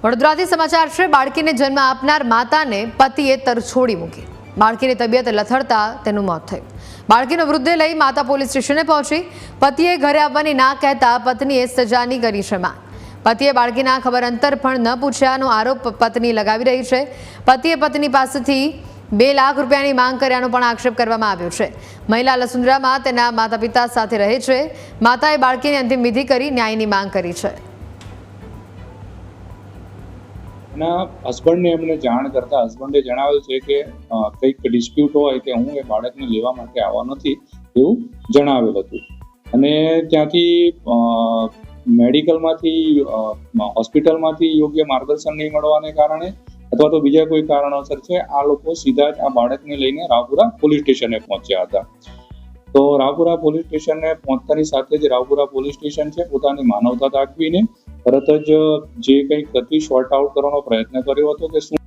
વડોદરાથી સમાચાર છે। બાળકીને જન્મ આપનાર માતાને પતિએ તરછોડી મૂકી। બાળકીની તબિયત લથડતા તેનું મોત થયું। બાળકીનો મૃતદેહ લઈ માતા પોલીસ સ્ટેશને પહોંચી। પતિએ ઘરે આવવાની ના કહેતા પત્નીએ સજાની કરી છે માંગ। પતિએ બાળકીના ખબર અંતર પણ ન પૂછ્યાનો આરોપ પત્ની લગાવી રહી છે। પતિએ પત્ની પાસેથી 2 લાખ રૂપિયાની માંગ કર્યાનો પણ આક્ષેપ કરવામાં આવ્યો છે। મહિલા લસુંદરામાં તેના માતા પિતા સાથે રહે છે। માતાએ બાળકીની અંતિમ વિધિ કરી ન્યાયની માંગ કરી છે। હસબન્ડને એમને જાણ કરતા હસબન્ડે જણાવ્યું છે કે કંઈક ડિસ્પ્યુટ હોય કે હું એ બાળકને લેવા માટે આવવા નથી એવું જણાવેલ હતું અને ત્યાંથી મેડિકલમાંથી હોસ્પિટલમાંથી યોગ્ય માર્ગદર્શન નહીં મળવાને કારણે અથવા તો બીજા કોઈ કારણોસર છે આ લોકો સીધા જ આ બાળકને લઈને રાવપુરા પોલીસ સ્ટેશને પહોંચ્યા હતા। તો રાવપુરા પોલીસ સ્ટેશને પહોંચતાની સાથે જ રાવપુરા પોલીસ સ્ટેશન છે પોતાની માનવતા દાખવીને તરત જ જે કંઈક હતી શોર્ટ આઉટ કરવાનો પ્રયત્ન કર્યો હતો કે શું